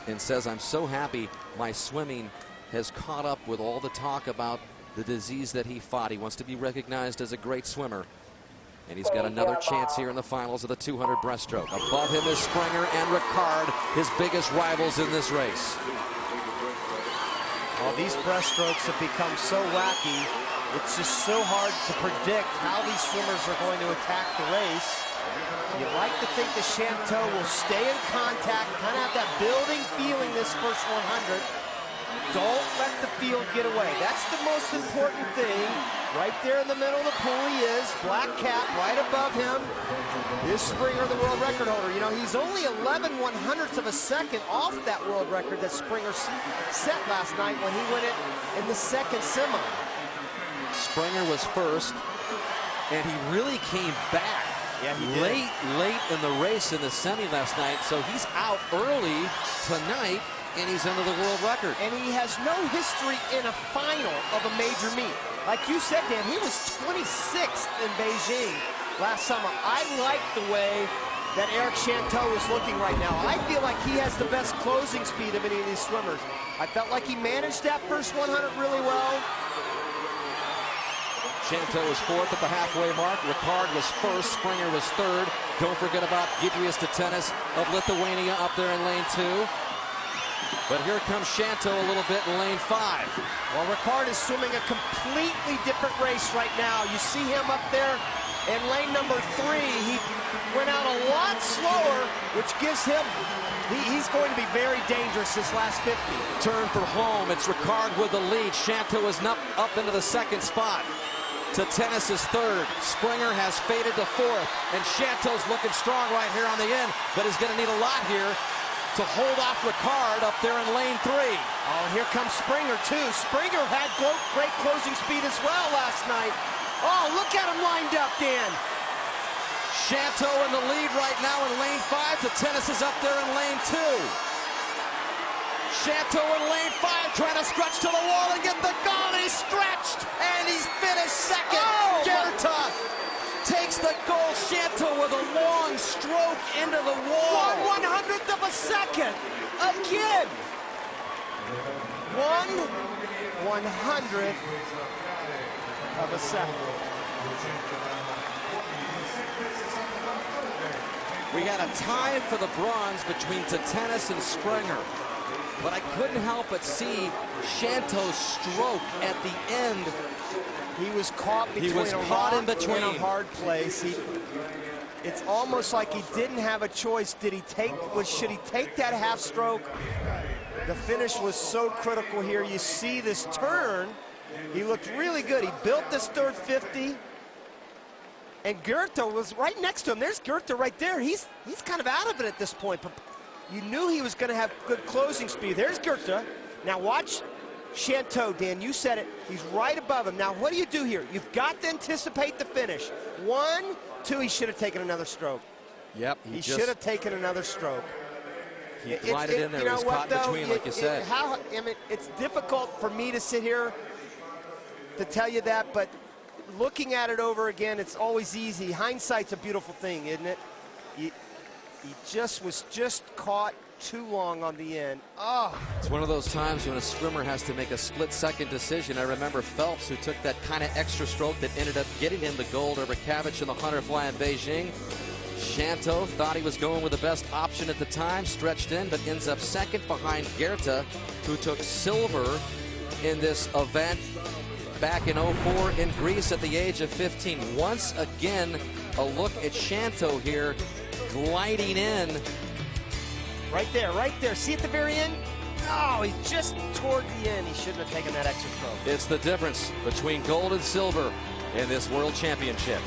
and says, "I'm so happy my swimming has caught up with all the talk about the disease that he fought. He wants to be recognized as a great swimmer." And he's got another chance here in the finals of the 200 breaststroke. Above him is Springer and Ricard, his biggest rivals in this race. Well, these breaststrokes have become so wacky. It's just so hard to predict how these swimmers are going to attack the race. You like to think the Chanteau will stay in contact, kind of have that building feeling this first 100. Don't let the field get away. That's the most important thing. Right there in the middle of the pool he is. Black cap right above him is Springer, the world record holder. You know, he's only 11/100ths of a second off that world record that Springer set last night when he went it in the second semi. Springer was first, and he really came back. Yeah, he did. Late in the race in the semi last night, so he's out early tonight, and he's under the world record. And he has no history in a final of a major meet. Like you said, Dan, he was 26th in Beijing last summer. I like the way that Eric Chanteau is looking right now. I feel like he has the best closing speed of any of these swimmers. I felt like he managed that first 100 really well. Chanteau was fourth at the halfway mark. Ricard was first. Springer was third. Don't forget about Gidrius Tennis of Lithuania up there in lane 2. But here comes Chanteau a little bit in lane 5. Well, Ricard is swimming a completely different race right now. You see him up there in lane number 3. He went out a lot slower, which gives him, he's going to be very dangerous this last 50. Turn for home. It's Ricard with the lead. Chanteau is up into the second spot. Tennis is third. Springer has faded to fourth. And Chanteau's looking strong right here on the end, but he's going to need a lot here to hold off Ricard up there in lane 3. Oh, here comes Springer, too. Springer had great closing speed as well last night. Oh, look at him lined up, Dan. Chanteau in the lead right now in lane 5. Tennis is up there in lane 2. Chanteau in lane 5 trying to stretch to the wall and get the goal. He's stretched, and he's finished second. Oh, Gerta takes the goal. Chanteau with a long stroke into the wall. 1/100th of a second. Again. 1/100th of a second. We got a tie for the bronze between Tennis and Springer. But I couldn't help but see Chanteau's stroke at the end. He was caught between in between. a hard place. It's almost like he didn't have a choice. Should he take that half stroke? The finish was so critical here. You see this turn. He looked really good. He built this third 50. And Gerta was right next to him. There's Gerta right there. He's kind of out of it at this point. But you knew he was going to have good closing speed. There's Gerta. Now watch Chanteau, Dan. You said it. He's right above him. Now what do you do here? You've got to anticipate the finish. 1, 2, he should have taken another stroke. Yep. He should have taken another stroke. He glided in there. He was caught between, like you said. It's difficult for me to sit here to tell you that, but looking at it over again, it's always easy. Hindsight's a beautiful thing, isn't it? He was just caught too long on the end. Oh. It's one of those times when a swimmer has to make a split-second decision. I remember Phelps, who took that kind of extra stroke that ended up getting him the gold over Kavich in the 100 fly in Beijing. Chanteau thought he was going with the best option at the time, stretched in, but ends up second behind Gerta, who took silver in this event back in 04 in Greece at the age of 15. Once again, a look at Chanteau here, gliding in. Right there. See at the very end? Oh, he's just toward the end. He shouldn't have taken that extra stroke. It's the difference between gold and silver in this World Championship.